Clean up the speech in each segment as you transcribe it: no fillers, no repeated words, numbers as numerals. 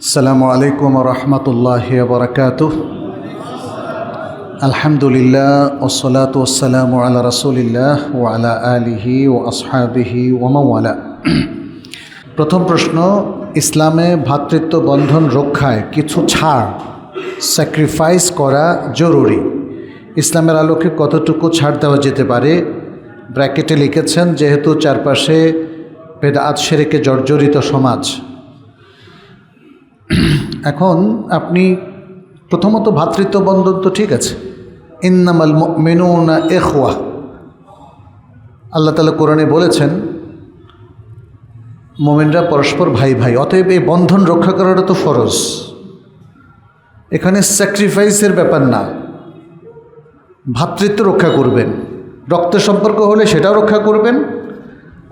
আসসালামু আলাইকুম ওয়া রাহমাতুল্লাহি ওয়া বারাকাতুহু। আলহামদুলিল্লাহ ওয়াসসালাতু ওয়াসসালামু আলা রাসূলিল্লাহ ওয়া আলা আলিহি ওয়া আসহাবিহি ওয়া মান ওয়ালা। প্রথম প্রশ্ন, ইসলামে ভ্রাতৃত্ব বন্ধন রক্ষায় কিছু ছাড় স্যাক্রিফাইস করা জরুরি। ইসলামের আলোকে কতটুকু ছাড় দেওয়া যেতে পারে? ব্র্যাকেটে লিখেছেন, যেহেতু চারপাশে বেদাত শিরকে জর্জরিত সমাজ। এখন আপনি প্রথমত ভ্রাতৃত্ব বন্ধন তো ঠিক আছে, ইন্নামাল মুমিনুনা ইখওয়া, আল্লাহ তাআলা কোরআনে বলেছেন মুমিনরা পরস্পর ভাই ভাই, অতএব এই বন্ধন রক্ষা করাটা তো ফরজ। এখানে স্যাক্রিফাইসের ব্যাপার না, ভ্রাতৃত্ব রক্ষা করবেন, রক্তের সম্পর্ক হলে সেটাও রক্ষা করবেন,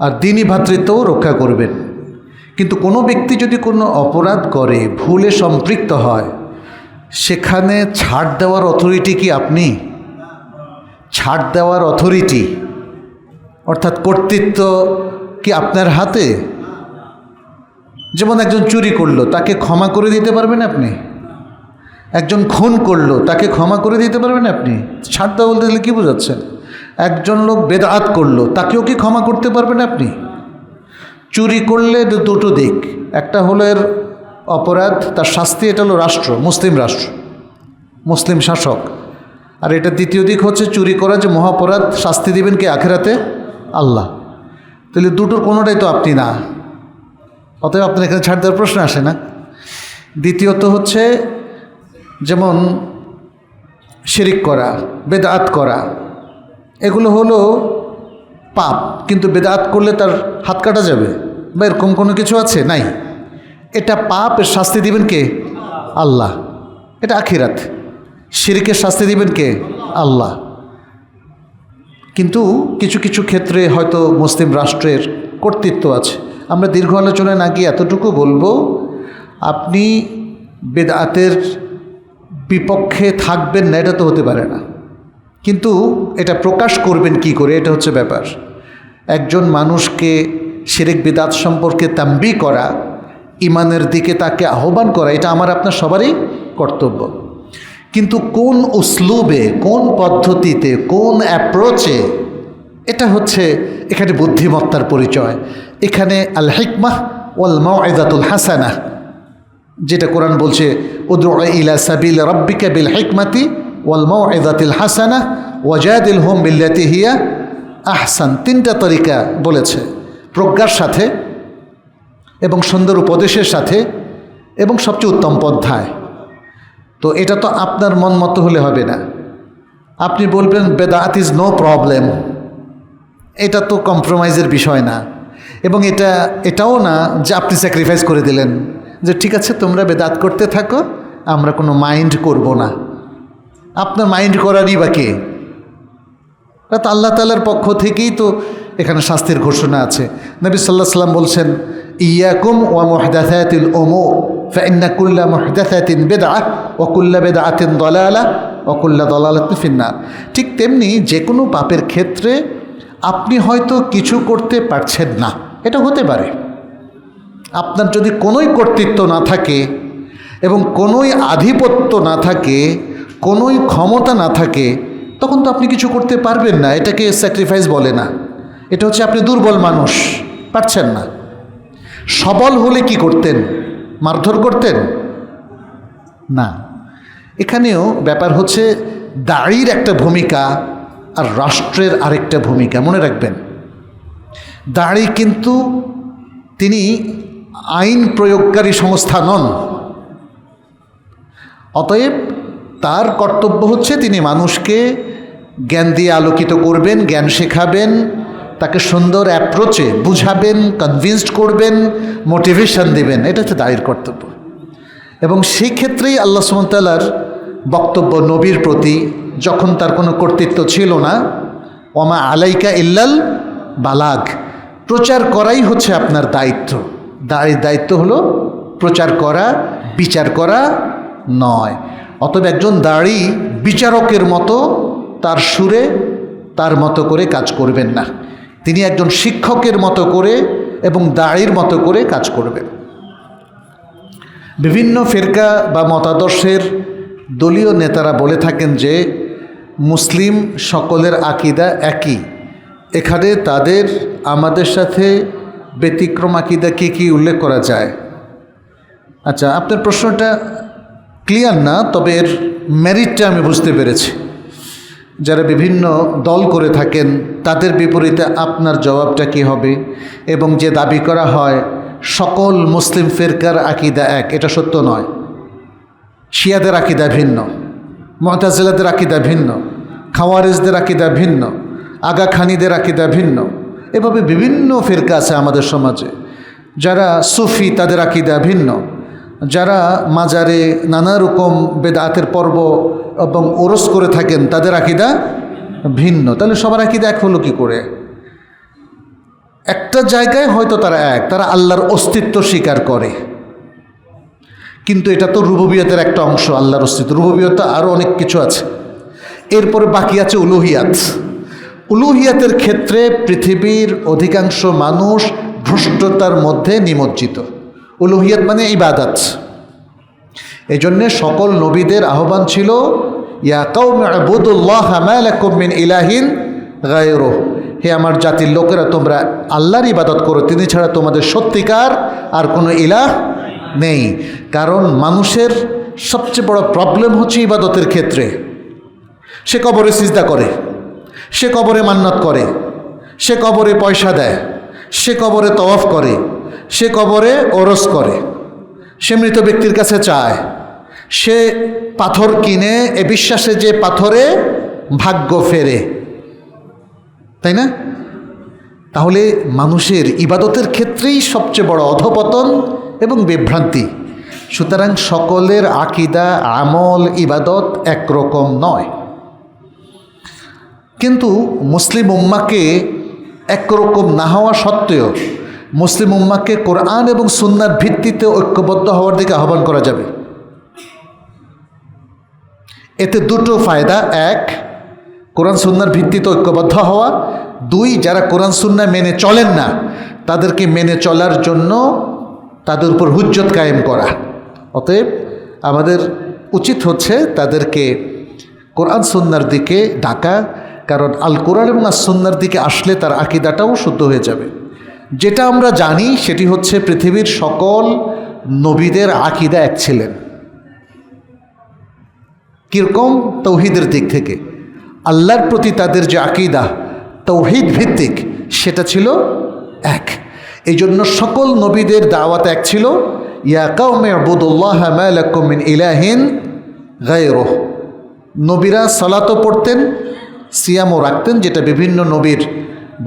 আর দ্বীনি ভ্রাতৃত্বও রক্ষা করবেন। কিন্তু কোনো ব্যক্তি যদি কোনো অপরাধ করে, ভুলে সম্পৃক্ত হয়, সেখানে ছাড় দেওয়ার অথরিটি কি আপনি? ছাড় দেওয়ার অথরিটি অর্থাৎ কর্তৃত্ব কি আপনার হাতে? যেমন একজন চুরি করলো, তাকে ক্ষমা করে দিতে পারবেন আপনি? একজন খুন করলো, তাকে ক্ষমা করে দিতে পারবেন আপনি? ছাড় দেওয়া বলতে গেলে কী বোঝাচ্ছেন? একজন লোক বেদাত করলো, তাকেও কি ক্ষমা করতে পারবেন আপনি? চুরি করলে দুটো দিক, একটা হলো এর অপরাধ, তার শাস্তি, এটা হলো রাষ্ট্র, মুসলিম রাষ্ট্র, মুসলিম শাসক। আর এটা দ্বিতীয় দিক হচ্ছে চুরি করা যে মহাপরাধ, শাস্তি দিবেন কে? আখেরাতে আল্লাহ। তাহলে দুটোর কোনোটাই তো আপনি না, অতএব আপনার এখানে ছাড় দেওয়ার প্রশ্ন আসে না। দ্বিতীয়ত হচ্ছে যেমন শিরিক করা, বেদাত করা, এগুলো হলো পাপ, কিন্তু বেদাত করলে তার হাত কাটা যাবে বা এরকম কোনো কিছু আছে? নাই। এটা পাপ, এর শাস্তি দিবেন কে? আল্লাহ। এটা আখিরাত। শিরকের শাস্তি দিবেন কে? আল্লাহ। কিন্তু কিছু কিছু ক্ষেত্রে হয়তো মুসলিম রাষ্ট্রের কর্তৃত্ব আছে। আমরা দীর্ঘ আলোচনায় না গিয়ে এতটুকু বলবো, আপনি বেদাতের বিপক্ষে থাকবেন না, এটা তো হতে পারে না, কিন্তু এটা প্রকাশ করবেন কি করে, এটা হচ্ছে ব্যাপার। একজন মানুষকে শিরক বিদাত সম্পর্কে তাম্বি করা, ইমানের দিকে তাকে আহ্বান করা, এটা আমার আপনার সবারই কর্তব্য। কিন্তু কোন উসলুবে, কোন পদ্ধতিতে, কোন অ্যাপ্রোচে, এটা হচ্ছে এখানে বুদ্ধিমত্তার পরিচয়। এখানে আল হিকমাহ ওয়াল মাউইযাতুল হাসানাহ, যেটা কোরআন বলছে, উদউ ইলা সাবিল রাব্বিকা বিল হিকমাতি ওয়াল মাউইযাতিল হাসানাহ ওয়াজাদিলহুম বিল্লাতি হিয়া আহসান। তিনটা তরিকা বলেছে, প্রজ্ঞার সাথে এবং সুন্দর উপদেশের সাথে এবং সবচেয়ে উত্তম পন্থায়। তো এটা তো আপনার মন মতো হলে হবে না। আপনি বলবেন বেদাত ইজ নো প্রবলেম, এটা তো কম্প্রোমাইজের বিষয় না, এবং এটাও না যে আপনি স্যাক্রিফাইস করে দিলেন যে ঠিক আছে তোমরা বেদাত করতে থাকো, আমরা কোনো মাইন্ড করব না। আপনার মাইন্ড করারই বা কে? তা আল্লাহ তাআলার পক্ষ থেকেই তো এখানে শাস্তির ঘোষণা আছে। নবী সাল্লাল্লাহু আলাইহি ওয়াসাল্লাম বলছেন, ইয়াকুম ওয়া মুহদাসাতিল উমুর ফাইন্না কুল্লা মুহদাসাতিন বিদআহ ওয়া কুল্লা বিদআতিন দালালাহ ওয়া কুল্লা দালালাতিন ফিন্নার। ঠিক তেমনি যে কোনো পাপের ক্ষেত্রে আপনি হয়তো কিছু করতে পারছেন না, এটা হতে পারে। আপনার যদি কোনোই কর্তৃত্ব না থাকে এবং কোনোই আধিপত্য না থাকে, কোনোই ক্ষমতা না থাকে, তখন তো আপনি কিছু করতে পারবেন না। এটাকে স্যাক্রিফাইস বলে না, এটা হচ্ছে আপনি দুর্বল মানুষ, পারছেন না। সবল হলে কি করতেন? মারধর করতেন না। এখানেও ব্যাপার হচ্ছে দাড়ির একটা ভূমিকা আর রাষ্ট্রের আরেকটা ভূমিকা, মনে রাখবেন। দাড়ি কিন্তু তিনি আইন প্রয়োগকারী সংস্থা নন, অতএব তার কর্তব্য হচ্ছে তিনি মানুষকে জ্ঞান দিয়ে আলোকিত করবেন, জ্ঞান শেখাবেন, তাকে সুন্দর অ্যাপ্রোচে বুঝাবেন, কনভিন্সড করবেন, মোটিভেশন দেবেন। এটা হচ্ছে দাঁড়ির কর্তব্য। এবং সেই ক্ষেত্রেই আল্লাহ সুবহানাহু ওয়া তাআলার বক্তব্য নবীর প্রতি, যখন তার কোনো কর্তৃত্ব ছিল না, ওমা আলাইকা ইল্লাল বালাগ, প্রচার করাই হচ্ছে আপনার দায়িত্ব। দাঁড়ির দায়িত্ব হলো প্রচার করা, বিচার করা নয়। অতএব একজন দাড়ি বিচারকের মতো তার সুরে তার মতো করে কাজ করবেন না, তিনি একজন শিক্ষকের মতো করে এবং দাড়ির মতো করে কাজ করবেন। বিভিন্ন ফিরকা বা মতাদর্শের দলীয় নেতারা বলে থাকেন যে মুসলিম সকলের আকীদা একই। এখানে তাদের আমাদের সাথে ব্যতিক্রম আকীদা কী উল্লেখ করা যায়? আচ্ছা, আপনার প্রশ্নটা ক্লিয়ার না, তবে এর মেরিটটা আমি বুঝতে পেরেছি। যারা বিভিন্ন দল করে থাকেন তাদের বিপরীতে আপনার জবাবটা কী হবে, এবং যে দাবি করা হয় সকল মুসলিম ফিরকার আকীদা এক, এটা সত্য নয়। শিয়াদের আকীদা ভিন্ন, মুতাজিলাদের আকীদা ভিন্ন, খাওয়ারিজদের আকীদা ভিন্ন, আগা খানিদের আকীদা ভিন্ন। এভাবে বিভিন্ন ফিরকা আছে আমাদের সমাজে। যারা সুফি তাদের আকীদা ভিন্ন, যারা মাজারে নানা রকম বেদাতের পর্ব এবং ওরস করে থাকেন তাদের আকীদা ভিন্ন। তাহলে সবার আকীদা এক হলো কী করে? একটা জায়গায় হয়তো তারা এক, তারা আল্লাহর অস্তিত্ব স্বীকার করে, কিন্তু এটা তো রুবুবিয়তের একটা অংশ। আল্লাহর অস্তিত্ব, রুবুবিয়ত আরও অনেক কিছু আছে। এরপরে বাকি আছে উলুহিয়াত। উলুহিয়াতের ক্ষেত্রে পৃথিবীর অধিকাংশ মানুষ ভ্রষ্টতার মধ্যে নিমজ্জিত। উলুহিয়াত মানে ইবাদত। এই জন্যে সকল নবীদের আহ্বান ছিল ইয়া কওমি উবুদুল্লাহ মা লাকুম মিন ইলাহিন গায়রুহু, হে আমার জাতির লোকেরা তোমরা আল্লাহর ইবাদত করো, তিনি ছাড়া তোমাদের সত্যিকার আর কোনো ইলাহ নেই। কারণ মানুষের সবচেয়ে বড় প্রবলেম হচ্ছে ইবাদতের ক্ষেত্রে। সে কবরে সিজদা করে, সে কবরে মান্নাত করে, সে কবরে পয়সা দেয়, সে কবরে তওয়াফ করে, সে কবরে ওরস করে, সে মৃত ব্যক্তির কাছে চায়, সে পাথর কিনে এ বিশ্বাসে যে পাথরে ভাগ্য ফেরে, তাই না? তাহলে মানুষের ইবাদতের ক্ষেত্রেই সবচেয়ে বড় অধপতন এবং বিভ্রান্তি। সুতরাং সকলের আকীদা, আমল, ইবাদত একরকম নয়। কিন্তু মুসলিম উম্মাহকে একরকম না হওয়া সত্ত্বেও মুসলিম উম্মাহকে কোরআন এবং সুন্নাহর ভিত্তিতে ঐক্যবদ্ধ হওয়ার দিকে আহ্বান করা যাবে। এতে দুটো ফায়দা: এক, কোরআন সুন্নাহর ভিত্তিতে ঐক্যবদ্ধ হওয়া; দুই, যারা কোরআন সুন্নাহ মেনে চলেন না তাদেরকে মেনে চলার জন্য তাদের উপর হুজ্জত কায়েম করা। অতএব আমাদের উচিত হচ্ছে তাদেরকে কোরআন সুন্নাহর দিকে ডাকা, কারণ আল কোরআন এবং আস সুন্নাহর দিকে আসলে তার আকীদাটাও শুদ্ধ হয়ে যাবে। যেটা আমরা জানি সেটি হচ্ছে পৃথিবীর সকল নবীদের আকীদা এক ছিলেন। কীরকম? তৌহিদের দিক থেকে আল্লাহর প্রতি তাদের যে আকীদা তৌহিদ ভিত্তিক, সেটা ছিল এক। এই জন্য সকল নবীদের দাওয়াত এক ছিল, ইয়া কাওমি উবুদুল্লাহ মা লাকুম মিন ইলাহিন গায়রুহু। নবীরা সালাতও পড়তেন, সিয়ামও রাখতেন, যেটা বিভিন্ন নবীর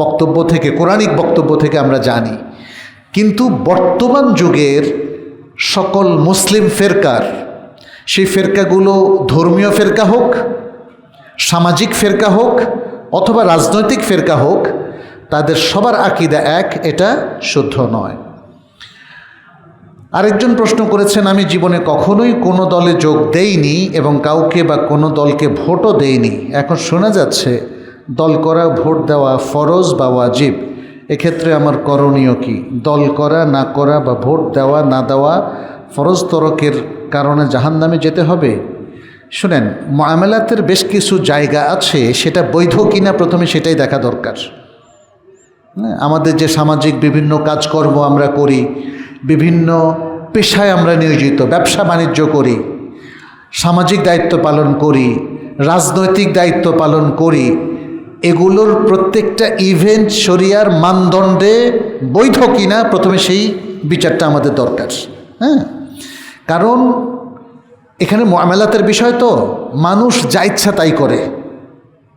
বক্তব্য থেকে, কোরআনিক বক্তব্য থেকে আমরা জানি। কিন্তু বর্তমান যুগের সকল মুসলিম ফেরকার, সেই ফেরকাগুলো ধর্মীয় ফেরকা হোক, সামাজিক ফেরকা হোক, অথবা রাজনৈতিক ফেরকা হোক, তাদের সবার আকীদা এক, এটা শুদ্ধ নয়। আরেকজন প্রশ্ন করেছেন, আমি জীবনে কখনোই কোনো দলে যোগ দেইনি এবং কাউকে বা কোনো দলকে ভোটও দেইনি। এখন শোনা যাচ্ছে দল করা, ভোট দেওয়া ফরজ বা ওয়াজিব। এক্ষেত্রে আমার করণীয় কি? দল করা না করা বা ভোট দেওয়া না দেওয়া ফরজ তরকের কারণে জাহান্নামে যেতে হবে? শুনেন, মুআমালাতের বেশ কিছু জায়গা আছে, সেটা বৈধ কিনা প্রথমে সেটাই দেখা দরকার। আমাদের যে সামাজিক বিভিন্ন কাজকর্ম আমরা করি, বিভিন্ন পেশায় আমরা নিয়োজিত, ব্যবসা বাণিজ্য করি, সামাজিক দায়িত্ব পালন করি, রাজনৈতিক দায়িত্ব পালন করি, এগুলোর প্রত্যেকটা ইভেন্ট শরিয়ার মানদণ্ডে বৈধ কিনা প্রথমে সেই বিচারটা আমাদের দরকার। হ্যাঁ, কারণ এখানে মুআমালাতের বিষয় তো, মানুষ যা ইচ্ছা তাই করে,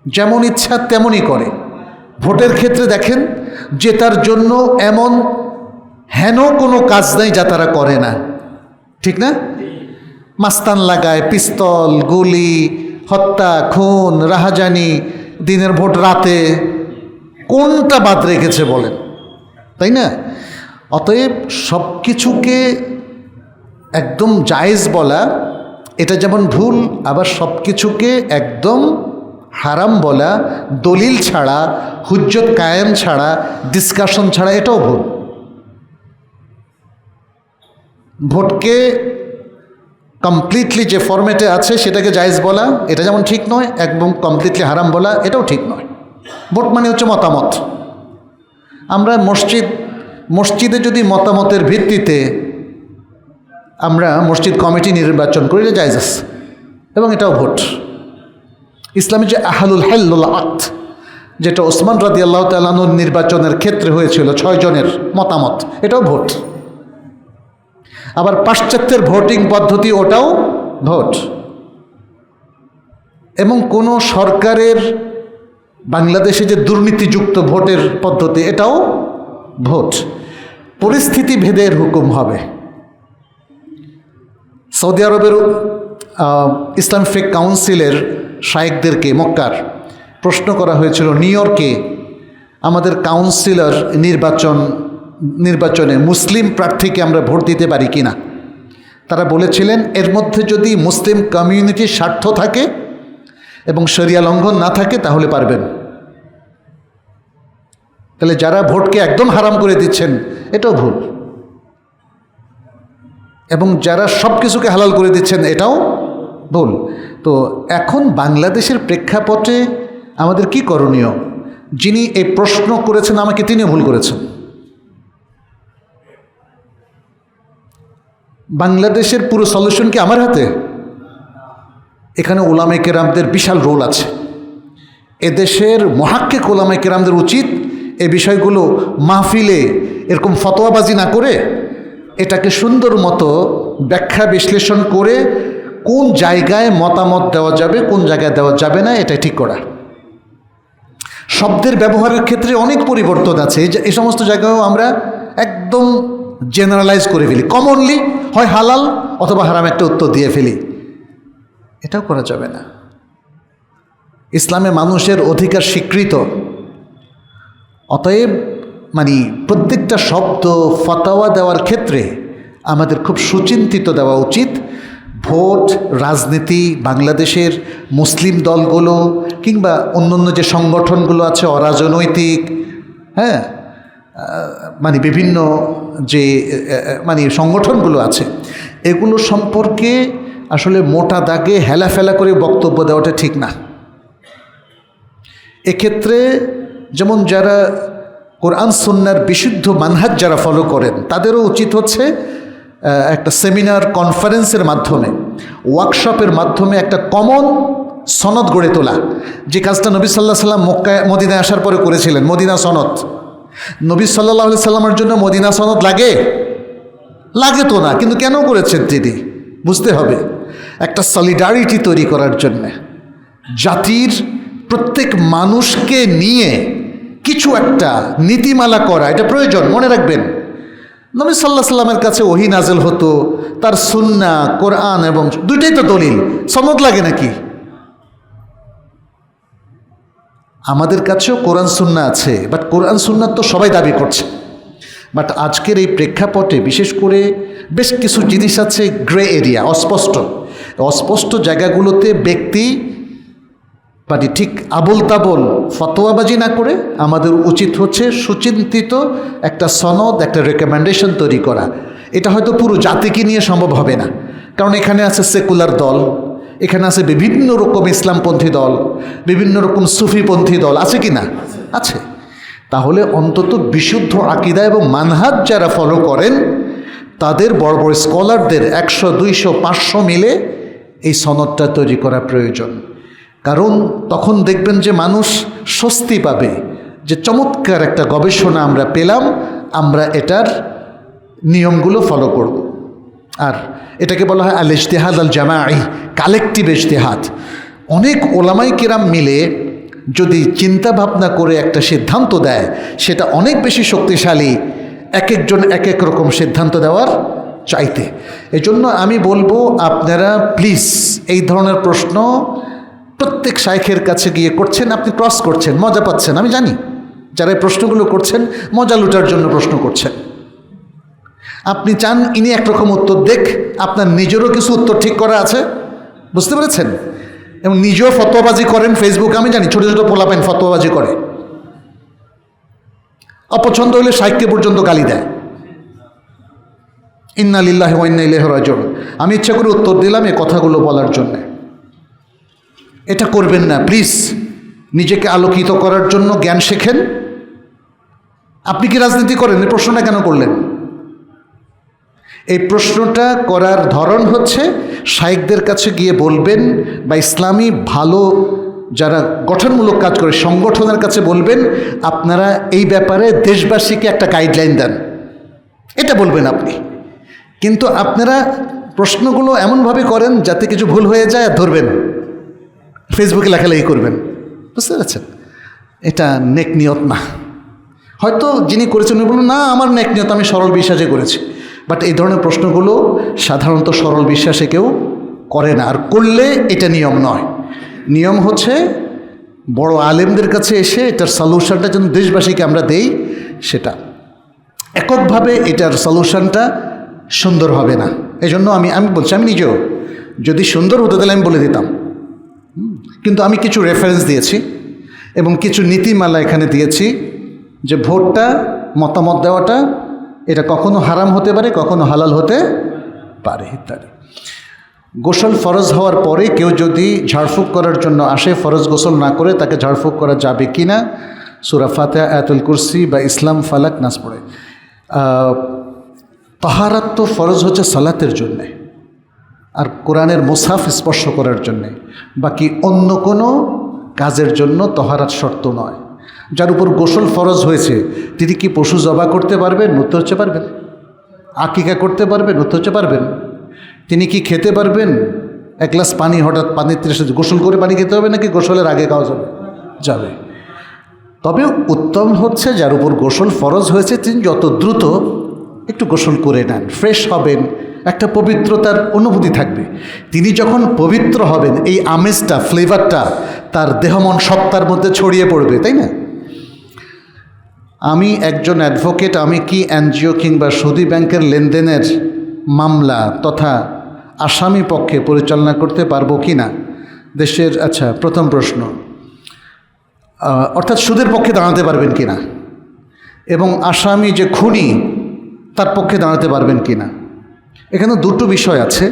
যেমন ইচ্ছা তেমনই করে। ভোটের ক্ষেত্রে দেখেন, জেতার জন্য এমন হেন কোনো কাজ নেই যা তারা করে না, ঠিক না? মাস্তান লাগায়, পিস্তল, গুলি, হত্যা, খুন, রাহাজানি, দিনের ভোট রাতে, কোনটা বাদ রেখেছে বলেন, তাই না? অতএব সব কিছুকে একদম জায়েজ বলা এটা যেমন ভুল, আবার সব কিছুকে একদম হারাম বলা দলিল ছাড়া, হুজ্জত কায়েম ছাড়া, ডিসকাশন ছাড়া, এটাও ভুল। ভোটকে কমপ্লিটলি যে ফরম্যাটে আছে সেটাকে জায়েজ বলা এটা যেমন ঠিক নয়, একদম কমপ্লিটলি হারাম বলা এটাও ঠিক নয়। ভোট মানে হচ্ছে মতামত। আমরা মসজিদে যদি মতামতের ভিত্তিতে আমরা মসজিদ কমিটি নির্বাচন করি, এটা জায়েজ আছে এবং এটাও ভোট। ইসলামী যে আহলুল হাল্লুল আকদ, যেটা ওসমান রাদিয়াল্লাহু তাআলা আনহুর নির্বাচনের ক্ষেত্রে হয়েছিল 6 জনের মতামত, এটাও ভোট। আবার পাশ্চাত্যের ভোটিং পদ্ধতি, ওটাও ভোট। এবং কোনো সরকারের বাংলাদেশে যে দুর্নীতিযুক্ত ভোটের পদ্ধতি, এটাও ভোট। পরিস্থিতি ভেদের হুকুম হবে। সৌদি আরবের ইসলাম ফিক কাউন্সিলের শায়েখদেরকে মক্কার প্রশ্ন করা হয়েছিল, নিউ ইয়র্কে আমাদের কাউন্সিলর নির্বাচনে মুসলিম প্রার্থীকে আমরা ভোট দিতে পারি কিনা। তারা বলেছিলেন এর মধ্যে যদি মুসলিম কমিউনিটির স্বার্থ থাকে এবং শরিয়া লঙ্ঘন না থাকে তাহলে পারবেন। তাহলে যারা ভোটকে একদম হারাম করে দিচ্ছেন এটাও ভুল, এবং যারা সব কিছুকে হালাল করে দিচ্ছেন এটাও ভুল। তো এখন বাংলাদেশের প্রেক্ষাপটে আমাদের কি করণীয়? যিনি এই প্রশ্ন করেছেন আমাকে, তিনিও ভুল করেছেন। বাংলাদেশের পুরো সলিউশন কি আমার হাতে? এখানে ওলামায়ে কেরামদের বিশাল রোল আছে। এদেশের মুহাক্কিক ওলামায়ে কেরামদের উচিত এই বিষয়গুলো মাহফিলে এরকম ফতোয়াবাজি না করে এটাকে সুন্দর মতো ব্যাখ্যা বিশ্লেষণ করে কোন জায়গায় মতামত দেওয়া যাবে, কোন জায়গায় দেওয়া যাবে না, এটা ঠিক করা। শব্দের ব্যবহারের ক্ষেত্রে অনেক পরিবর্তন আছে। এই সমস্ত জায়গায়ও আমরা একদম জেনারেলাইজ করে ফেলি, কমনলি হয় হালাল অথবা হারাম একটা উত্তর দিয়ে ফেলি, এটাও করা যাবে না। ইসলামে মানুষের অধিকার স্বীকৃত, অতএব প্রত্যেকটা শব্দ ফতোয়া দেওয়ার ক্ষেত্রে আমাদের খুব সুচিন্তিত দেওয়া উচিত। ভোট, রাজনীতি, বাংলাদেশের মুসলিম দলগুলো কিংবা অন্যান্য যে সংগঠনগুলো আছে অরাজনৈতিক, হ্যাঁ, বিভিন্ন যে সংগঠনগুলো আছে, এগুলো সম্পর্কে আসলে মোটা দাগে হেলাফেলা করে বক্তব্য দেওয়াটা ঠিক না। এক্ষেত্রে যেমন যারা কোরআন সুন্নাহর বিশুদ্ধ মানহাজ যারা ফলো করেন তাদেরও উচিত হচ্ছে একটা সেমিনার, কনফারেন্সের মাধ্যমে, ওয়ার্কশপের মাধ্যমে একটা কমন সনদ গড়ে তোলা। যে কাজটা নবী সাল্লাল্লাহু আলাইহি সাল্লাম মদিনায় আসার পরে করেছিলেন, মদিনা সনদ। নবী সাল্লাল্লাহু আলাইহি সাল্লামের জন্য মদিনা সনদ লাগে তো না, কিন্তু কেন করেছেন তিনি? বুঝতে হবে, একটা সলিডারিটি তৈরি করার জন্যে, জাতির প্রত্যেক মানুষকে নিয়ে কিছু একটা নীতিমালা করা, এটা প্রয়োজন। মনে রাখবেন, নবী সাল্লাল্লাহু আলাইহি সাল্লামের কাছে ওহী নাযিল হতো, তার সুন্নাহ, কোরআন এবং দুইটাই তো দলিল, সনদ লাগে নাকি? আমাদের কাছেও কোরআন সুন্নাহ আছে, বাট কোরআন সুন্নাহ তো সবাই দাবি করছে। বাট আজকের এই প্রেক্ষাপটে বিশেষ করে বেশ কিছু জিনিস আছে গ্রে এরিয়া, অস্পষ্ট জায়গাগুলোতে ব্যক্তি ঠিক আবল তাবল ফতোয়াবাজি না করে আমাদের উচিত হচ্ছে সুচিন্তিত একটা সনদ, একটা রেকমেন্ডেশন তৈরি করা। এটা হয়তো পুরো জাতিকে নিয়ে সম্ভব হবে না, কারণ এখানে আছে সেকুলার দল, এখানে আছে বিভিন্ন রকম ইসলামপন্থী দল, বিভিন্ন রকম সুফিপন্থী দল, আছে কি না? আছে। তাহলে অন্তত বিশুদ্ধ আকীদা এবং মানহাজ যারা ফলো করেন তাদের বড় বড় স্কলারদের 100, 200, 500 মিলে এই সনদটা তৈরি করা প্রয়োজন। কারণ তখন দেখবেন যে মানুষ স্বস্তি পাবে যে চমৎকার একটা গবেষণা আমরা পেলাম, আমরা এটার নিয়মগুলো ফলো করব। আর এটাকে বলা হয় আল ইজতিহাদ আল জামাঈ, কালেকটিভ ইজতিহাদ। অনেক ওলামায়ে কেরাম মিলে যদি চিন্তা ভাবনা করে একটা সিদ্ধান্ত দেয়, সেটা অনেক বেশি শক্তিশালী এক একজন এক এক রকম সিদ্ধান্ত দেওয়ার চাইতে। এজন্য আমি বলবো, আপনারা প্লিজ এই ধরনের প্রশ্ন প্রত্যেক শাইখের কাছে গিয়ে করছেন, আপনি ক্রস করছেন, মজা পাচ্ছেন, আমি জানি। যারা এই প্রশ্নগুলো করছেন মজা লুটার জন্য প্রশ্ন করছেন। আপনি চান ইনি একরকম উত্তর দেখ, আপনার নিজেরও কিছু উত্তর ঠিক করা আছে, বুঝতে পেরেছেন? এবং নিজেও ফতোয়াবাজি করেন ফেসবুকে, আমি জানি ছোটো ছোটো পোলাপাইন ফতোয়াবাজি করে, অপছন্দ হলে শাইখকে পর্যন্ত গালি দেয়। ইন্না লিল্লাহি ওয়া ইন্না ইলাইহি রাজিউন। আমি ইচ্ছা করে উত্তর দিলাম এই কথাগুলো বলার জন্যে। এটা করবেন না প্লিজ। নিজেকে আলোকিত করার জন্য জ্ঞান শেখেন। আপনি কি রাজনীতি করেন? এই প্রশ্নটা কেন করলেন? এই প্রশ্নটা করার ধরন হচ্ছে শায়েখদের কাছে গিয়ে বলবেন, বা ইসলামী ভালো যারা গঠনমূলক কাজ করে সংগঠনের কাছে বলবেন, আপনারা এই ব্যাপারে দেশবাসীকে একটা গাইডলাইন দেন, এটা বলবেন আপনি। কিন্তু আপনারা প্রশ্নগুলো এমনভাবে করেন যাতে কিছু ভুল হয়ে যায় আর ধরবেন, ফেসবুকে লেখালেখি করবেন, বুঝতে পারছেন? এটা নেক নিয়ত না। হয়তো যিনি করেছেন উনি বলুন, না আমার নেক নিয়ত, আমি সরল বিশ্বাসে করেছি। বাট এই ধরনের প্রশ্নগুলো সাধারণত সরল বিশ্বাসে কেউ করে না, আর করলে এটা নিয়ম নয়। নিয়ম হচ্ছে বড় আলেমদের কাছে এসে এটার সলিউশনটা যেন দেশবাসীকে আমরা দেই, সেটা এককভাবে এটার সলিউশনটা সুন্দর হবে না। এই জন্য আমি বলছি, আমি নিজেও যদি সুন্দর হতো তাহলে আমি বলে দিতাম, কিন্তু আমি কিছু রেফারেন্স দিয়েছি এবং কিছু নীতিমালা এখানে দিয়েছি যে ভোটটা, মতামত দেওয়াটা এটা কখনো হারাম হতে পারে, কখনো হালাল হতে পারে ইত্যাদি। গোসল ফরজ হওয়ার পরে কেউ যদি ঝাড়ফুঁক করার জন্য আসে, ফরজ গোসল না করে তাকে ঝাড়ফুঁক করা যাবে কি না? সূরা ফাতিহা, আয়াতুল কুরসি বা ইসলাম, ফালাক, নাস পড়ে। তাহারাত তো ফরজ হচ্ছে সালাতের জন্যে আর কোরআনের মুসহাফ স্পর্শ করার জন্যে, বাকি অন্য কোনো কাজের জন্য তাহারাত শর্ত নয়। যার উপর গোসল ফরজ হয়েছে তিনি কি পশু জবা করতে পারবেন? উত্তর হচ্ছে পারবেন। আকিকা করতে পারবেন? উত্তর হচ্ছে পারবেন। তিনি কি খেতে পারবেন? এক গ্লাস পানি হঠাৎ পানির তৃষ্ণা, গোসল করে পানি খেতে হবে নাকি গোসলের আগে খাওয়া যাবে? তবে উত্তম হচ্ছে যার উপর গোসল ফরজ হয়েছে তিনি যত দ্রুত একটু গোসল করে নেন, ফ্রেশ হবেন, একটা পবিত্রতার অনুভূতি থাকবে। তিনি যখন পবিত্র হবেন এই আমেজটা, ফ্লেভারটা তার দেহমন সত্তার মধ্যে ছড়িয়ে পড়বে, তাই না? আমি একজন অ্যাডভোকেট, আমি কি এনজিও কিংবা সুদী ব্যাংকের লেনদেনের মামলা তথা আসামি পক্ষে পরিচালনা করতে পারবো কি না দেশের? আচ্ছা, প্রথম প্রশ্ন, অর্থাৎ সুদের পক্ষে দাঁড়াতে পারবেন কি না, এবং আসামি যে খুনি তার পক্ষে দাঁড়াতে পারবেন কি না। এখানে দুটো বিষয় আছে।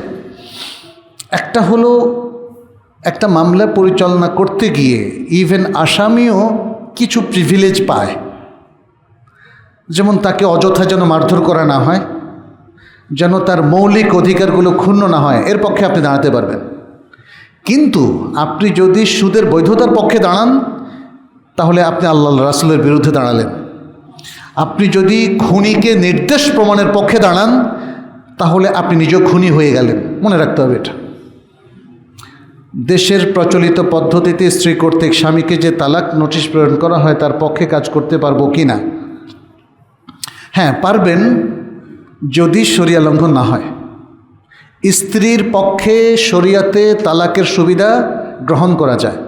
একটা হলো একটা মামলা পরিচালনা করতে গিয়ে ইভেন আসামিও কিছু প্রিভিলেজ পায়, যেমন তাকে অযথা যেন মারধর করা না হয়, যেন তার মৌলিক অধিকারগুলো ক্ষুণ্ণ না হয়, এর পক্ষে আপনি দাঁড়াতে পারবেন। কিন্তু আপনি যদি সুদের বৈধতার পক্ষে দাঁড়ান তাহলে আপনি আল্লাহ রাসূলের বিরুদ্ধে দাঁড়ালেন। আপনি যদি খুনিকে নির্দেশ প্রমাণের পক্ষে দাঁড়ান তাহলে আপনি নিজেও খুনি হয়ে গেলেন। মনে রাখতে হবে এটা। দেশের প্রচলিত পদ্ধতিতে স্ত্রী কর্তৃক স্বামীকে যে তালাক নোটিশ প্রেরণ করা হয় তার পক্ষে কাজ করতে পারবো কি না? হ্যাঁ, পারবেন, যদি শরিয়া লঙ্ঘন না হয়। স্ত্রীর পক্ষে শরিয়াতে তালাকের সুবিধা গ্রহণ করা যায়।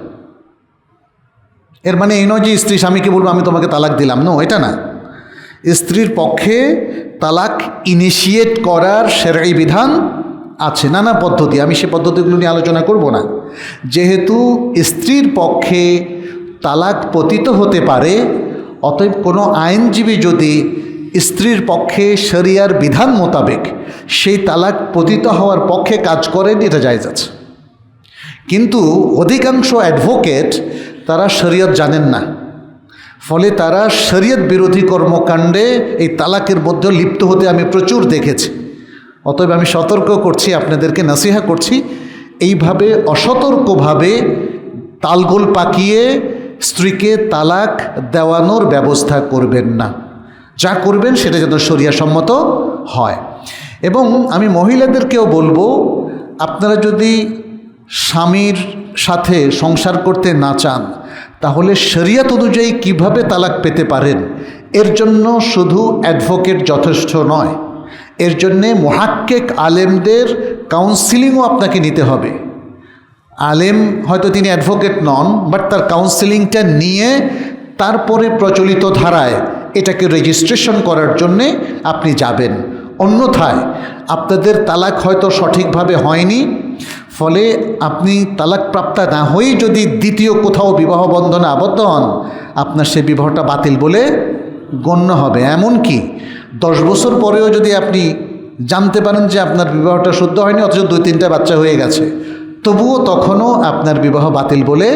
এর মানে এই নয় যে স্ত্রী স্বামীকে বলবো আমি তোমাকে তালাক দিলাম, নো, এটা না। স্ত্রীর পক্ষে তালাক ইনিশিয়েট করার শরঈ বিধান আছে, নানা পদ্ধতি, আমি সে পদ্ধতিগুলো নিয়ে আলোচনা করব না। যেহেতু স্ত্রীর পক্ষে তালাক পতিত হতে পারে, অতএব কোনো আইনজীবী যদি স্ত্রীর পক্ষে শরিয়ার বিধান মোতাবেক সেই তালাক পতিত হওয়ার পক্ষে কাজ করেন, এটা জায়েজ আছে। কিন্তু অধিকাংশ অ্যাডভোকেট তারা শরিয়ত জানেন না, ফলে তারা শরিয়ত বিরোধী কর্মকাণ্ডে এই তালাকের মধ্যে লিপ্ত হতে আমি প্রচুর দেখেছি। অতএব আমি সতর্ক করছি, আপনাদেরকে নসিহা করছি, এইভাবে অসতর্কভাবে তালগোল পাকিয়ে স্ত্রীকে তালাক দেওয়ানোর ব্যবস্থা করবেন না। যা করবেন সেটা যেন শরিয়া সম্মত হয়। এবং আমি মহিলাদেরকেও বলবো, আপনারা যদি স্বামীর সাথে সংসার করতে না চান তাহলে শরিয়ত অনুযায়ী কিভাবে তালাক পেতে পারেন, এর জন্য শুধু অ্যাডভোকেট যথেষ্ট নয়, এর জন্যে মুহাক্কিক আলেমদের কাউন্সিলিংও আপনাকে নিতে হবে। আলেম হয়তো তিনি অ্যাডভোকেট নন, বাট তার কাউন্সিলিংটা নিয়ে তারপরে প্রচলিত ধারায় এটাকে রেজিস্ট্রেশন করার জন্যে আপনি যাবেন। অন্যথায় আপনাদের তালাক হয়তো সঠিকভাবে হয়নি, ফলে আপনি তালাক প্রাপ্তা না হয়েই যদি দ্বিতীয় কোথাও বিবাহ বন্ধনে আবদ্ধ হন, আপনার সে বিবাহটা বাতিল বলে গণ্য হবে। এমনকি 10 বছর পরেও যদি আপনি জানতে পারেন যে আপনার বিবাহটা শুদ্ধ হয়নি, অথচ 2-3টা বাচ্চা হয়ে গেছে, তবুও তখনও আপনার বিবাহ বাতিল বলে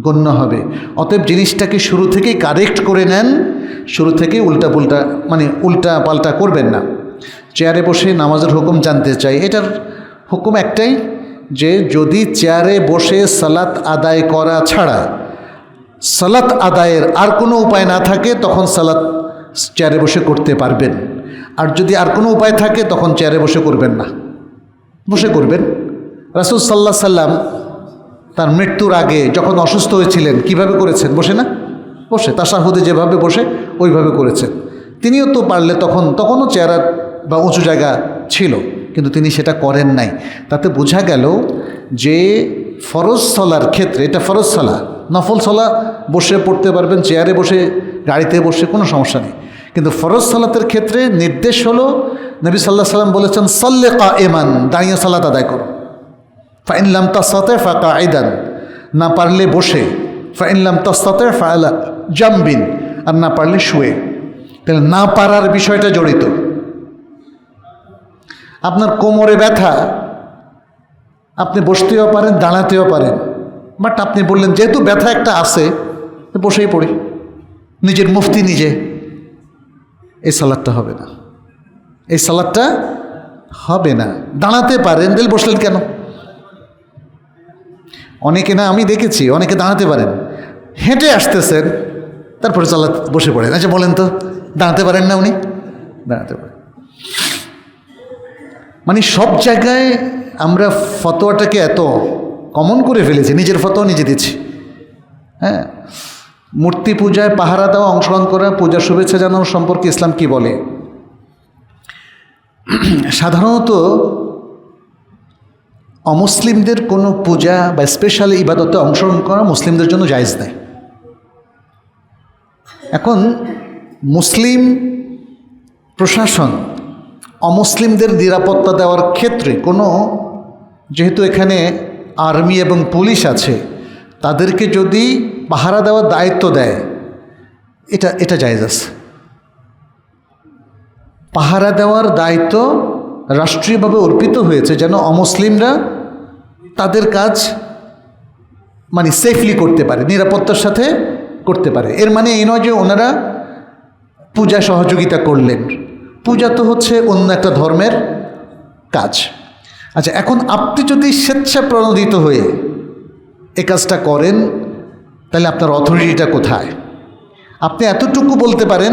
গণ্য হবে। অতএব জিনিসটাকে শুরু থেকেই কারেক্ট করে নেন, শুরু থেকেই উল্টা পাল্টা করবেন না। চেয়ারে বসে নামাজের হুকুম জানতে চাই, এটার হুকুম একটাই যে যদি চেয়ারে বসে সালাত আদায় করা ছাড়া সালাত আদায়ের আর কোনো উপায় না থাকে তখন সালাত চেয়ারে বসে করতে পারবেন, আর যদি আর কোনো উপায় থাকে তখন চেয়ারে বসে করবেন না, বসে করবেন। রাসূল সাল্লাল্লাহু আলাইহি সাল্লাম তার মৃত্যুর আগে যখন অসুস্থ হয়েছিলেন কিভাবে করেছেন? বসে না? বসে, তাশাহুদে যেভাবে বসে ওইভাবে করেছেন। তিনিও তো পারলে তখনও চেয়ার বা উঁচু জায়গা ছিল, কিন্তু তিনি সেটা করেন নাই। তাতে বোঝা গেল যে ফরজ সালার ক্ষেত্রে, এটা ফরজ সালা, নফল সালা বসে পড়তে পারবেন, চেয়ারে বসে, গাড়িতে বসে, কোনো সমস্যা নেই। কিন্তু ফরজ সালাতের ক্ষেত্রে নির্দেশ হলো, নবী সাল্লাল্লাহু আলাইহি সাল্লাম বলেছেন সাল্লি কায়েমান, দাঁড়িয়ে সালাত আদায় করো। ফাইন লাম তাস্তাতি ফাকাইদান, না পারলে বসে। ফাইন লাম তাস্তাতি ফাআলা জামবিন, আর না পারলে শুয়ে। তাহলে না পারার বিষয়টা জড়িত। আপনার কোমরে ব্যথা, আপনি বসতেও পারেন, দাঁড়াতেও পারেন, বাট আপনি বললেন যেহেতু ব্যথা একটা আছে বসেই পড়ি, নিজের মুফতি নিজে, এই সালাদটা হবে না, এই সালাদটা হবে না। দাঁড়াতে পারেন, দিল বসলেন কেন? অনেকে না, আমি দেখেছি অনেকে দাঁড়াতে পারেন, হেঁটে আসতেছেন, তারপরে সালাত বসে পড়েন। আচ্ছা বলেন তো, দাঁড়াতে পারেন না উনি? দাঁড়াতে পারেন। মানে সব জায়গায় আমরা ফতোয়াটাকে এত কমন করে ফেলেছি, নিজের ফতোয়া নিজে দিচ্ছি। হ্যাঁ, মূর্তি পূজায় পাহারা দেওয়া, অংশগ্রহণ করা, পূজার শুভেচ্ছা জানানো সম্পর্কে ইসলাম কি বলে? সাধারণত অমুসলিমদের কোনো পূজা বা স্পেশাল ইবাদতে অংশগ্রহণ করা মুসলিমদের জন্য জায়েজ নেই। এখন মুসলিম প্রশাসন অমুসলিমদের নিরাপত্তা দেওয়ার ক্ষেত্রে যেহেতু এখানে আর্মি এবং পুলিশ আছে, তাদেরকে যদি পাহারা দেওয়ার দায়িত্ব দেয়, এটা জায়েজ আছে। পাহারা দেওয়ার দায়িত্ব রাষ্ট্রীয়ভাবে অর্পিত হয়েছে যেন অমুসলিমরা তাদের কাজ সেফলি করতে পারে, নিরাপত্তার সাথে করতে পারে। এর মানে এই নয় যে ওনারা পূজা সহযোগিতা করলেন, পূজা তো হচ্ছে অন্য একটা ধর্মের কাজ। আচ্ছা, এখন আপনি যদি স্বেচ্ছা প্রণোদিত হয়ে এ কাজটা করেন, তাহলে আপনার অথরিটিটা কোথায়? আপনি এতটুকু বলতে পারেন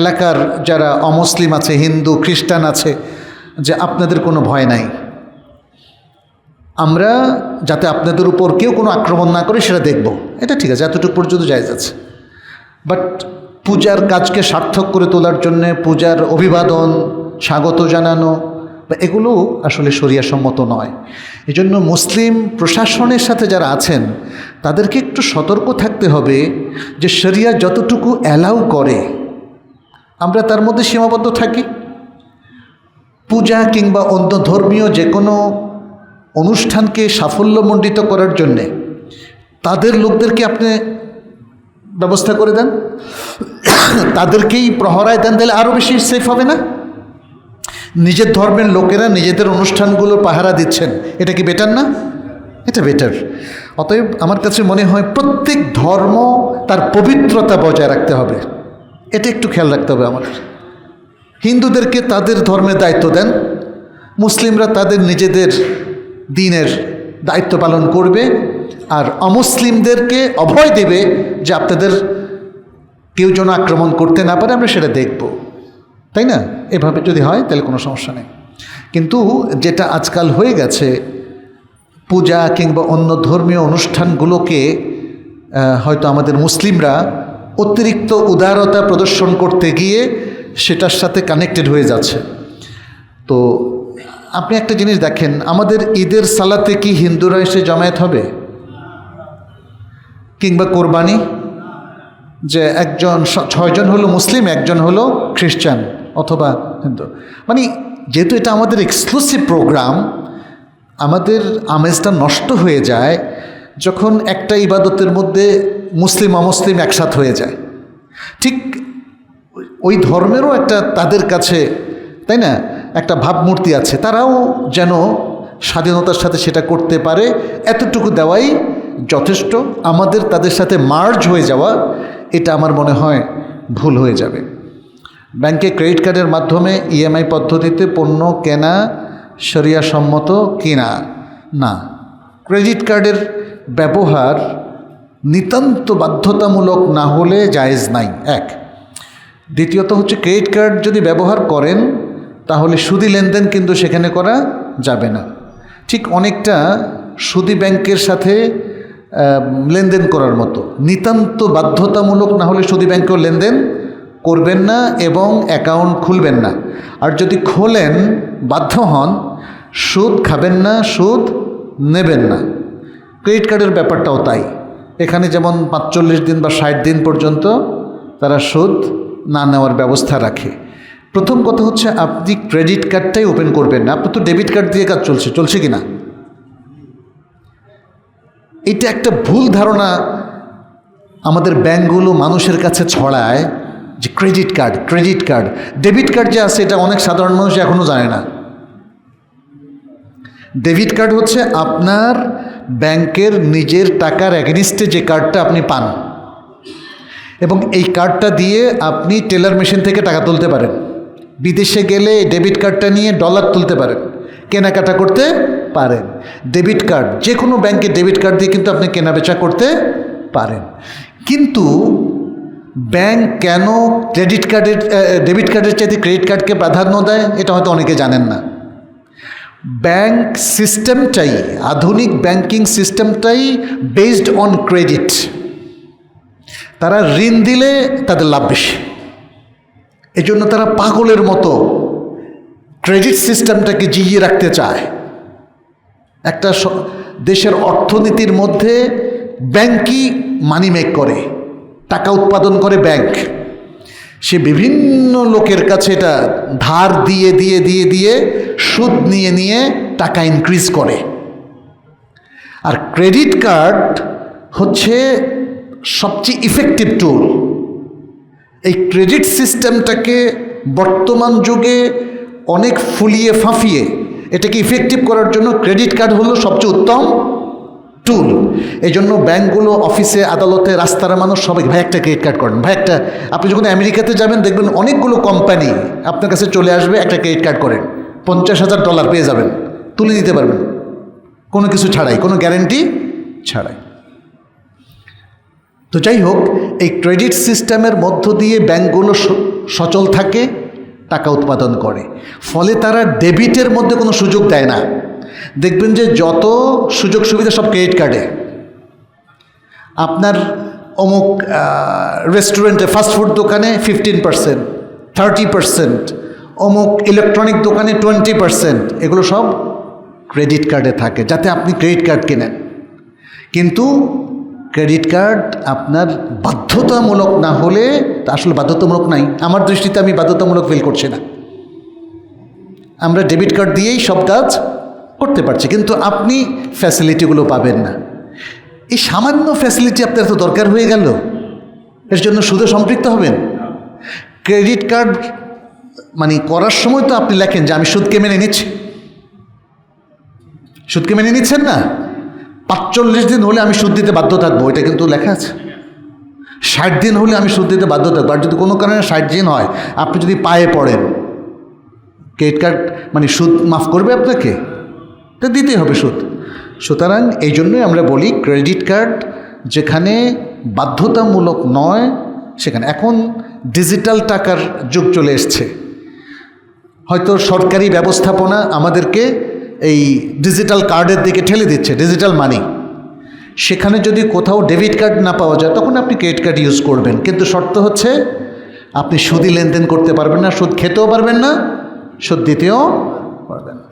এলাকার যারা অমুসলিম আছে, হিন্দু খ্রিস্টান আছে, যে আপনাদের কোনো ভয় নাই, আমরা যাতে আপনাদের উপর কেউ কোনো আক্রমণ না করে সেটা দেখব, এটা ঠিক আছে, এতটুকু পর্যন্ত জায়েজ আছে। বাট পূজার কাজকে সার্থক করে তোলার জন্যে পূজার অভিবাদন, স্বাগত জানানো, বা এগুলো আসলে শরিয়াসম্মত নয়। এজন্য মুসলিম প্রশাসনের সাথে যারা আছেন তাদেরকে একটু সতর্ক থাকতে হবে যে শরিয়া যতটুকু অ্যালাউ করে আমরা তার মধ্যে সীমাবদ্ধ থাকি। পূজা কিংবা অন্য ধর্মীয় যে কোনো অনুষ্ঠানকে সাফল্যমণ্ডিত করার জন্যে তাদের লোকদেরকে আপনি ব্যবস্থা করে দেন, তাদেরকেই প্রহরায় দেন, তাহলে আরও বেশি সেফ হবে না? নিজের ধর্মের লোকেরা নিজেদের অনুষ্ঠানগুলো পাহারা দিচ্ছেন, এটা কি বেটার না? এটা বেটার। অতএব আমার কাছে মনে হয় প্রত্যেক ধর্ম তার পবিত্রতা বজায় রাখতে হবে, এটা একটু খেয়াল রাখতে হবে আমাদের। হিন্দুদেরকে তাদের ধর্মের দায়িত্ব দেন, মুসলিমরা তাদের নিজেদের দিনের দায়িত্ব পালন করবে, আর অমুসলিমদেরকে অভয় দেবে যে আপনাদের কেউ যেন আক্রমণ করতে না পারে, আমরা সেটা দেখব, তাই না? এভাবে যদি হয় তাহলে কোনো সমস্যা নেই। কিন্তু যেটা আজকাল হয়ে গেছে, পূজা কিংবা অন্য ধর্মীয় অনুষ্ঠানগুলোকে হয়তো আমাদের মুসলিমরা অতিরিক্ত উদারতা প্রদর্শন করতে গিয়ে সেটার সাথে কানেক্টেড হয়ে যাচ্ছে। তো আপনি একটা জিনিস দেখেন, আমাদের ঈদের সালাতে কি হিন্দুরা এসে জমায়েত হবে? কিংবা কোরবানি, যে 6 জন হলো মুসলিম, 1 জন হলো খ্রিস্টান অথবা হিন্দু, যেহেতু এটা আমাদের এক্সক্লুসিভ প্রোগ্রাম, আমাদের আমেজটা নষ্ট হয়ে যায় যখন একটা ইবাদতের মধ্যে মুসলিম অমুসলিম একসাথ হয়ে যায়। ঠিক ওই ধর্মেরও একটা তাদের কাছে, তাই না, একটা ভাবমূর্তি আছে, তারাও যেন স্বাধীনতার সাথে সেটা করতে পারে, এতটুকু দেওয়াই যথেষ্ট। আমাদের তাদের সাথে মার্জ হয়ে যাওয়া, এটা আমার মনে হয় ভুল হয়ে যাবে। ব্যাংকে ক্রেডিট কার্ডের মাধ্যমে ইএমআই পদ্ধতিতে পণ্য কেনা শরিয়া সম্মত কিনা? না, ক্রেডিট কার্ডের ব্যবহার নিতান্ত বাধ্যতামূলক না হলে জায়েজ নাই, এক। দ্বিতীয়ত হচ্ছে, ক্রেডিট কার্ড যদি ব্যবহার করেন তাহলে সুদি লেনদেন কিন্তু সেখানে করা যাবে না। ঠিক অনেকটা সুদি ব্যাংকের সাথে লেনদেন করার মতো, নিতান্ত বাধ্যতামূলক না হলে সুদি ব্যাংকেও লেনদেন করবেন না এবং অ্যাকাউন্ট খুলবেন না। আর যদি খোলেন, বাধ্য হন, সুদ খাবেন না, সুদ নেবেন না। ক্রেডিট কার্ডের ব্যাপারটাও তাই। এখানে যেমন 45 দিন বা 60 দিন পর্যন্ত তারা সুদ না নেওয়ার ব্যবস্থা রাখে। প্রথম কথা হচ্ছে, আপনি ক্রেডিট কার্ডটাই ওপেন করবেন না। আপনার তো ডেবিট কার্ড দিয়ে কাজ চলছে কি না? এটা একটা ভুল ধারণা আমাদের ব্যাংকগুলো মানুষের কাছে ছড়ায় যে ক্রেডিট কার্ড, ডেবিট কার্ড যে আছে এটা অনেক সাধারণ মানুষ এখনও জানে না। ডেবিট কার্ড হচ্ছে আপনার ব্যাংকের নিজের টাকার এগেনিস্টে যে কার্ডটা আপনি পান, এবং এই কার্ডটা দিয়ে আপনি টেলার মেশিন থেকে টাকা তুলতে পারেন। বিদেশে গেলে ডেবিট কার্ডটা নিয়ে ডলার তুলতে পারেন, কেনাকাটা করতে পারেন। ডেবিট কার্ড, যে কোনো ব্যাংকের ডেবিট কার্ড দিয়ে কিন্তু আপনি কেনাবেচা করতে পারেন। কিন্তু ব্যাংক কেন ডেবিট কার্ডের চাইতে ক্রেডিট কার্ডকে প্রাধান্য দেয়, এটা হয়তো অনেকে জানেন না। ব্যাংক সিস্টেমটাই, আধুনিক ব্যাংকিং সিস্টেমটাই বেসড অন ক্রেডিট। তারা ঋণ দিলে তাদের লাভ বেশি, এজন্য তারা পাগলের মতো ক্রেডিট সিস্টেমটাকে জিইয়ে রাখতে চায়। একটা দেশের অর্থনীতির মধ্যে ব্যাংকই মানি মেক করে, টাকা উৎপাদন করে ব্যাংক। সে বিভিন্ন লোকের কাছে এটা ধার দিয়ে দিয়ে দিয়ে দিয়ে সুদ নিয়ে নিয়ে টাকা ইনক্রিজ করে। আর ক্রেডিট কার্ড হচ্ছে সবচেয়ে ইফেক্টিভ টুল। এই ক্রেডিট সিস্টেমটাকে বর্তমান যুগে অনেক ফুলিয়ে ফাঁফিয়ে এটাকে ইফেক্টিভ করার জন্য ক্রেডিট কার্ড হলো সবচেয়ে উত্তম টুল। এই জন্য ব্যাংকগুলো, অফিসে, আদালতে, রাস্তার মানুষ সবাই, ভাই একটা ক্রেডিট কার্ড করেন, ভাই একটা। আপনি যখন আমেরিকাতে যাবেন দেখবেন অনেকগুলো কোম্পানি আপনার কাছে চলে আসবে, একটা ক্রেডিট কার্ড করেন, $50,000 পেয়ে যাবেন, তুলে দিতে পারবেন কোনো কিছু ছাড়াই, কোনো গ্যারেন্টি ছাড়াই। তো যাই হোক, এই ক্রেডিট সিস্টেমের মধ্য দিয়ে ব্যাংকগুলো সচল থাকে, টাকা উৎপাদন করে। ফলে তারা ডেবিটের মধ্যে কোনো সুযোগ দেয় না। দেখবেন যে যত সুযোগ সুবিধা সব ক্রেডিট কার্ডে। আপনার অমুক রেস্টুরেন্টে, ফাস্টফুড দোকানে 15%, 30%, অমুক ইলেকট্রনিক দোকানে 20%, এগুলো সব ক্রেডিট কার্ডে থাকে, যাতে আপনি ক্রেডিট কার্ড কেনেন। কিন্তু ক্রেডিট কার্ড আপনার বাধ্যতামূলক না হলে, তা আসলে বাধ্যতামূলক নাই, আমার দৃষ্টিতে আমি বাধ্যতামূলক ফিল করছি না। আমরা ডেবিট কার্ড দিয়েই সব কাজ করতে পারছি, কিন্তু আপনি ফ্যাসিলিটিগুলো পাবেন না। এই সামান্য ফ্যাসিলিটি আপনার তো দরকার হয়ে গেল, এর জন্য সুদে সম্পৃক্ত হবেন। ক্রেডিট কার্ড মানে করার সময় তো আপনি লেখেন যে আমি সুদকে মেনে নিচ্ছি। সুদকে মেনে নিচ্ছেন না? 45 দিন হলে আমি সুদ দিতে বাধ্য থাকবো, এটা কিন্তু লেখা আছে। 60 দিন হলে আমি সুদ দিতে বাধ্য থাকবো। আর যদি কোনো কারণে 60 দিন হয়, আপনি যদি পায়ে পড়েন, ক্রেডিট কার্ড মানে সুদ মাফ করবে আপনাকে? তো দিতেই হবে সুদ। সুতরাং এই জন্যই আমরা বলি ক্রেডিট কার্ড যেখানে বাধ্যতামূলক নয় সেখানে। এখন ডিজিটাল টাকার যুগ চলে এসছে, হয়তো সরকারি ব্যবস্থাপনা আমাদেরকে এই ডিজিটাল কার্ডের দিকে ঠেলে দিচ্ছে, ডিজিটাল মানি। সেখানে যদি কোথাও ডেবিট কার্ড না পাওয়া যায়, তখন আপনি ক্রেডিট কার্ড ইউজ করবেন, কিন্তু শর্ত হচ্ছে আপনি সুদি লেনদেন করতে পারবেন না, সুদ খেতেও পারবেন না, সুদ দিতেও পারবেন না।